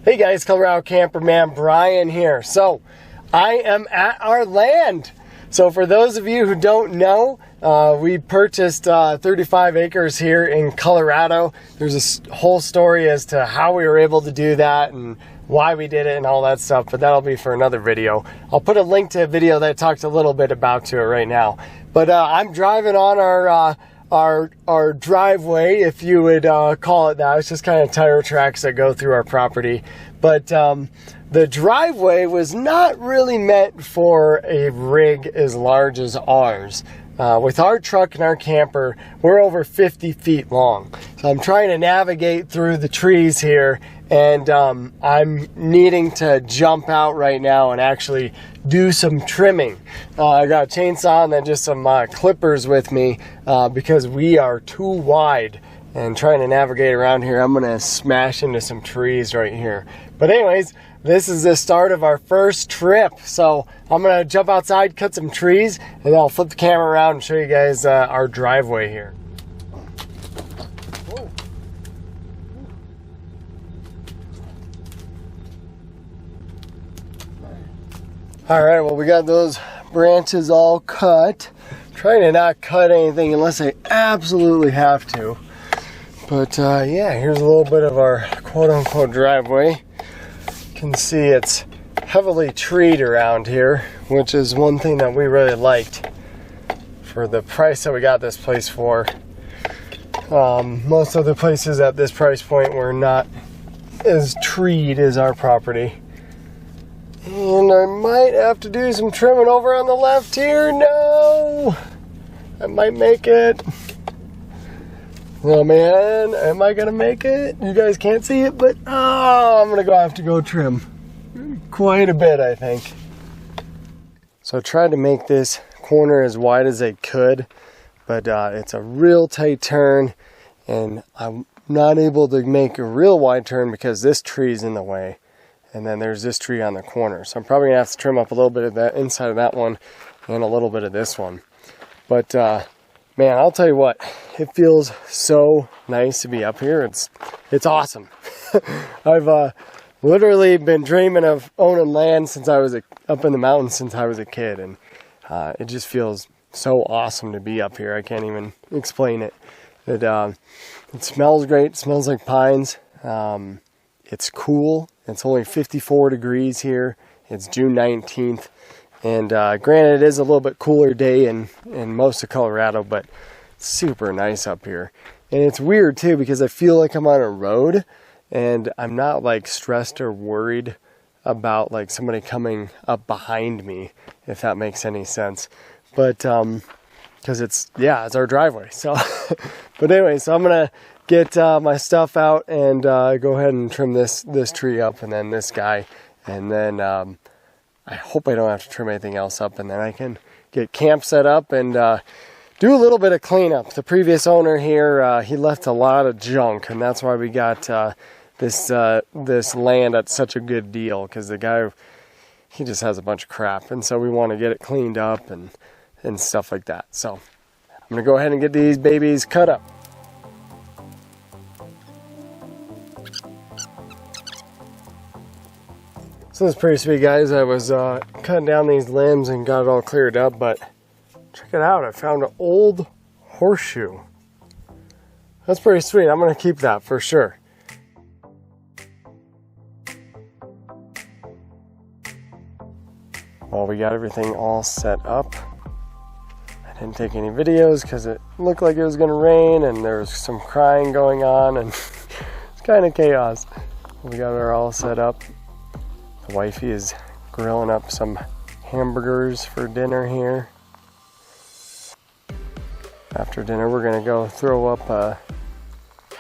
Hey guys, Colorado Camperman Brian here. So I am at our land. So for those of you who don't know, we purchased 35 acres here in Colorado. There's a whole story as to how we were able to do that and why we did it and all that stuff, but that'll be for another video. I'll put a link to a video that talks a little bit about it right now. But I'm driving on our driveway, if you would call it that. It's just kind of tire tracks that go through our property. But the driveway was not really meant for a rig as large as ours. With our truck and our camper, we're over 50 feet long. So I'm trying to navigate through the trees here, and I'm needing to jump out right now and actually do some trimming. I got a chainsaw and then just some clippers with me because we are too wide. And trying to navigate around here, I'm gonna smash into some trees right here. But anyways, this is the start of our first trip. So I'm gonna jump outside, cut some trees, and then I'll flip the camera around and show you guys our driveway here. Whoa. All right, well, we got those branches all cut. I'm trying to not cut anything unless I absolutely have to. But yeah, here's a little bit of our quote-unquote driveway. You can see it's heavily treed around here, which is one thing that we really liked for the price that we got this place for. Most other places at this price point were not as treed as our property. And I might have to do some trimming over on the left here. No! I might make it. Oh man, am I gonna make it? You guys can't see it, but I'm gonna have to go trim quite a bit, I think. So I tried to make this corner as wide as I could, but it's a real tight turn, and I'm not able to make a real wide turn because this tree is in the way, and then there's this tree on the corner. So I'm probably gonna have to trim up a little bit of that inside of that one and a little bit of this one. But man, I'll tell you what, it feels so nice to be up here. It's awesome. I've literally been dreaming of owning land since I was up in the mountains since I was a kid, and it just feels so awesome to be up here. I can't even explain it. It smells great. It smells like pines. It's cool. It's only 54 degrees here. It's June 19th. And granted, it is a little bit cooler day in most of Colorado, but it's super nice up here. And it's weird too, because I feel like I'm on a road and I'm not like stressed or worried about like somebody coming up behind me, if that makes any sense. But because it's our driveway. So but anyway, so I'm gonna get my stuff out and go ahead and trim this tree up, and then this guy, and then I hope I don't have to trim anything else up, and then I can get camp set up and do a little bit of cleanup. The previous owner here, he left a lot of junk, and that's why we got this land at such a good deal, because the guy, he just has a bunch of crap, and so we want to get it cleaned up and stuff like that. So I'm going to go ahead and get these babies cut up. So that's pretty sweet, guys. I was cutting down these limbs and got it all cleared up, but check it out. I found an old horseshoe. That's pretty sweet. I'm going to keep that for sure. Well, we got everything all set up. I didn't take any videos because it looked like it was going to rain, and there was some crying going on, and it's kind of chaos. We got it all set up. The wifey is grilling up some hamburgers for dinner here. After dinner, we're gonna go throw up a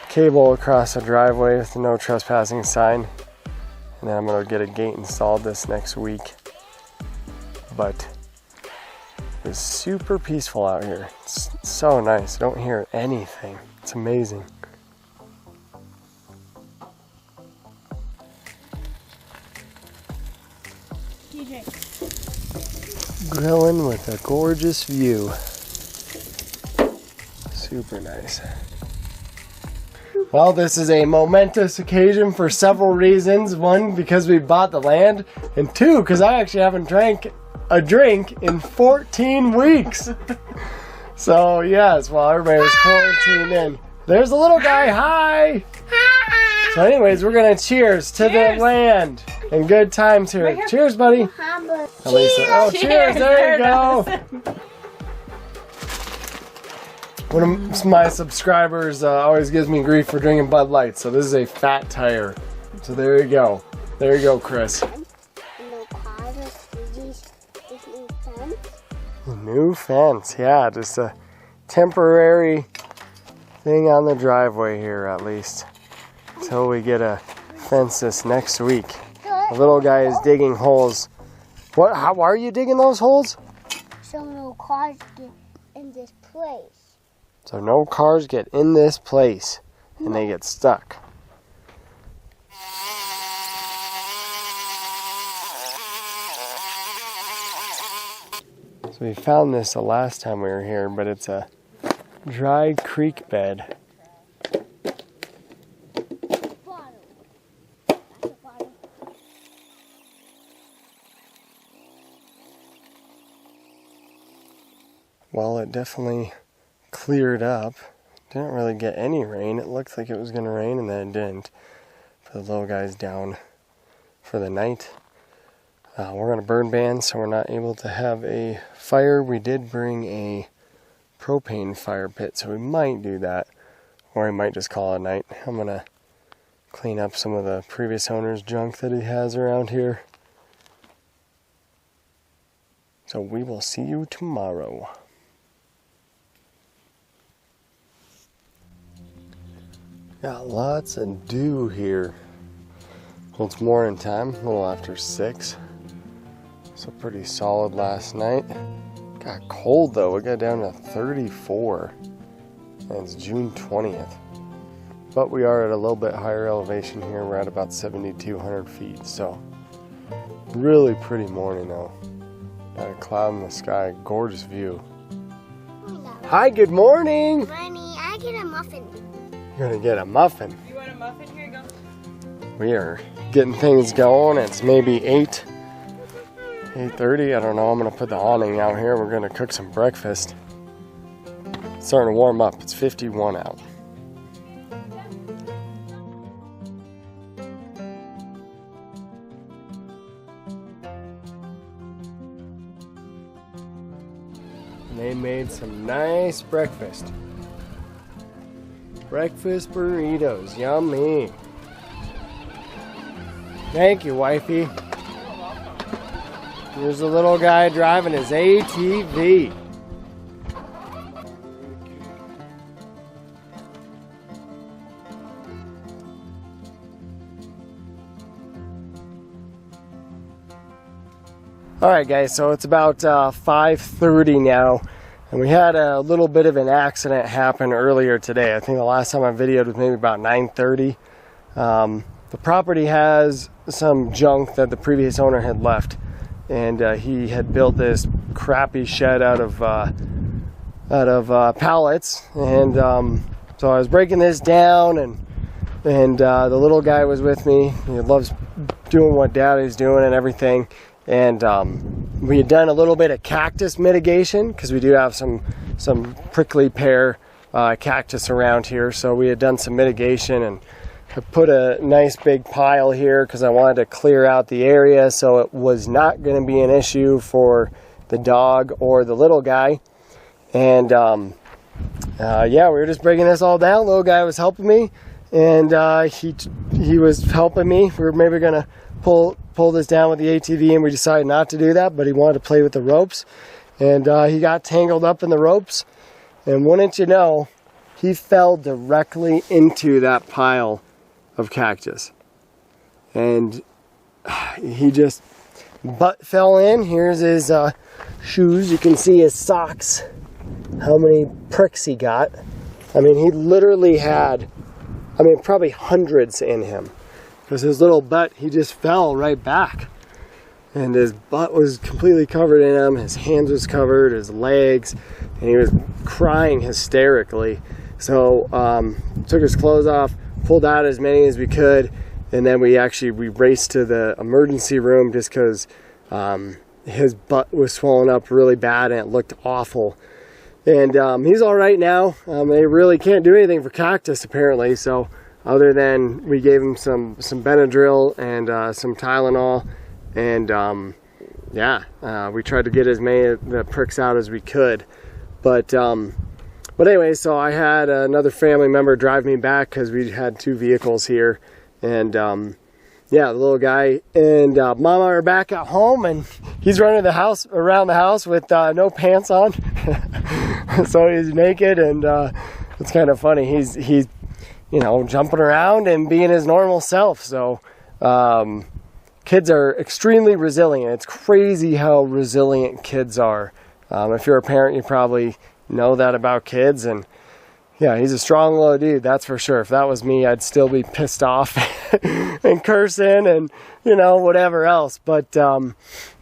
cable across the driveway with the no trespassing sign. And then I'm gonna get a gate installed this next week. But it's super peaceful out here. It's so nice. I don't hear anything. It's amazing. Grilling with a gorgeous view. Super nice. Well, this is a momentous occasion for several reasons. One, because we bought the land, and two, because I actually haven't drank a drink in 14 weeks. So yes, while everybody was quarantined in. There's a little guy, hi! So anyways, we're gonna cheers to the land and good times here. Right here. Cheers, buddy. Cheers. Oh, cheers, there you go. One of my subscribers always gives me grief for drinking Bud Light, so this is a fat tire. So there you go. There you go, Chris. New fence, yeah, just a temporary thing on the driveway here at least. Until we get a fence this next week. The little guy is digging holes. Why are you digging those holes? So no cars get in this place. So no cars get in this place and they get stuck. So we found this the last time we were here, but it's a dry creek bed. Well, it definitely cleared up. Didn't really get any rain. It looked like it was going to rain, and then it didn't. For the little guys down for the night. We're on a burn ban, so we're not able to have a fire. We did bring a propane fire pit, so we might do that. Or we might just call it a night. I'm going to clean up some of the previous owner's junk that he has around here. So we will see you tomorrow. Got lots of dew here. Well, it's morning time, a little after 6. So pretty solid last night. Got cold though, it got down to 34. And it's June 20th. But we are at a little bit higher elevation here. We're at about 7,200 feet. So really pretty morning though. Got a cloud in the sky, gorgeous view. Hello. Hi, good morning. Honey, I get a muffin. You're gonna get a muffin. You want a muffin? Here you go. We are getting things going. It's maybe 8:30. I don't know. I'm gonna put the awning out here. We're gonna cook some breakfast. It's starting to warm up. It's 51 out. And they made some nice breakfast. Breakfast burritos, yummy. Thank you, wifey. Here's a little guy driving his ATV. Alright guys, so it's about 5:30 now. And we had a little bit of an accident happen earlier today. I think the last time I videoed was maybe about 9:30. The property has some junk that the previous owner had left, and he had built this crappy shed out of pallets. And so I was breaking this down, and the little guy was with me. He loves doing what Daddy's doing and everything. And we had done a little bit of cactus mitigation because we do have some prickly pear cactus around here. So we had done some mitigation, and I put a nice big pile here because I wanted to clear out the area so it was not going to be an issue for the dog or the little guy. And yeah, we were just breaking this all down. Little guy was helping me, and he was helping me. We were maybe going to pull this down with the ATV, and we decided not to do that, but he wanted to play with the ropes, and he got tangled up in the ropes, and wouldn't you know, he fell directly into that pile of cactus, and he just fell in. Here's his shoes. You can see his socks, how many pricks he got. I mean, he literally had, probably hundreds in him. Because his little butt, he just fell right back. And his butt was completely covered in him. His hands was covered, his legs. And he was crying hysterically. So took his clothes off, pulled out as many as we could, and then we raced to the emergency room just because his butt was swollen up really bad and it looked awful. And he's all right now. They really can't do anything for cactus apparently, so other than we gave him some Benadryl and some Tylenol, and we tried to get as many of the pricks out as we could. But anyway, so I had another family member drive me back because we had 2 vehicles here, and the little guy and Mama are back at home, and he's running around the house with no pants on. So he's naked, and it's kind of funny. He's jumping around and being his normal self. So kids are extremely resilient. It's crazy how resilient kids are. If you're a parent, you probably know that about kids. And yeah, he's a strong little dude, that's for sure. If that was me, I'd still be pissed off and cursing and whatever else. But I'm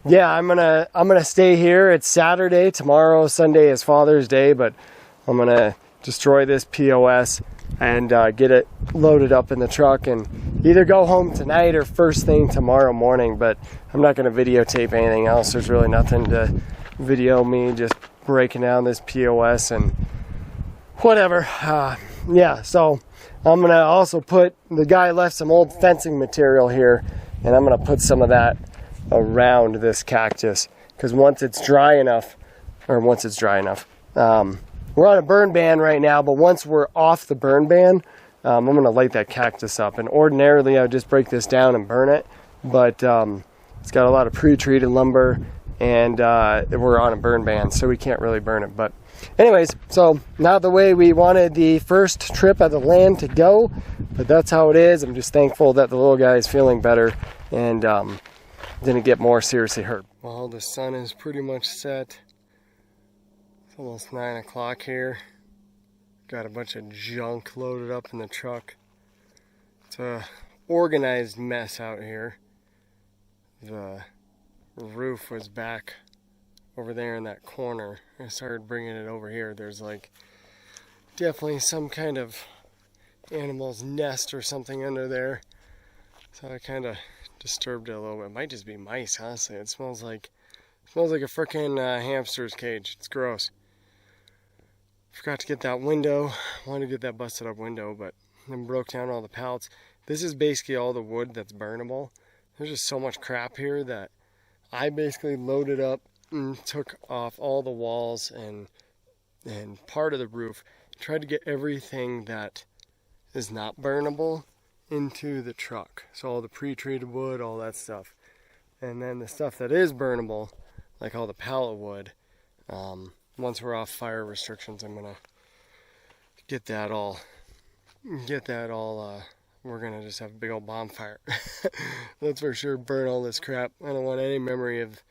gonna stay here. It's Saturday. Tomorrow, Sunday, is Father's Day, but I'm gonna destroy this POS and get it loaded up in the truck and either go home tonight or first thing tomorrow morning. But I'm not gonna videotape anything else. There's really nothing to video me just breaking down this POS and whatever. So I'm gonna also the guy left some old fencing material here, and I'm gonna put some of that around this cactus, because once it's dry enough, we're on a burn ban right now, but once we're off the burn ban, I'm gonna light that cactus up. And ordinarily I would just break this down and burn it, but it's got a lot of pre-treated lumber, and we're on a burn ban, so we can't really burn it. But anyways, so not the way we wanted the first trip at the land to go, but that's how it is. I'm just thankful that the little guy is feeling better and didn't get more seriously hurt. Well, the sun is pretty much set. It's almost 9 o'clock here. Got a bunch of junk loaded up in the truck. It's a organized mess out here. The roof was back over there in that corner. I started bringing it over here. There's like definitely some kind of animal's nest or something under there, so I kind of disturbed it a little bit. It might just be mice, honestly. It smells like a frickin' hamster's cage. It's gross. Forgot to get that window. Wanted to get that busted up window, but then broke down all the pallets. This is basically all the wood that's burnable. There's just so much crap here that I basically loaded up and took off all the walls and part of the roof. Tried to get everything that is not burnable into the truck. So all the pre-treated wood, all that stuff. And then the stuff that is burnable, like all the pallet wood, once we're off fire restrictions, I'm gonna get that all, we're gonna just have a big old bonfire. That's for sure. Burn all this crap. I don't want any memory of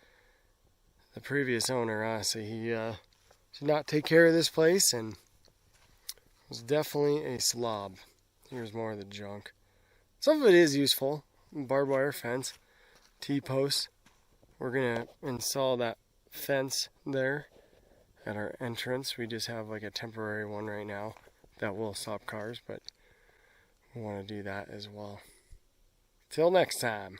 the previous owner, honestly. He did not take care of this place and was definitely a slob. Here's more of the junk. Some of it is useful. Barbed wire fence, T-posts. We're gonna install that fence there at our entrance. We just have like a temporary one right now that will stop cars, but we want to do that as well. Till next time.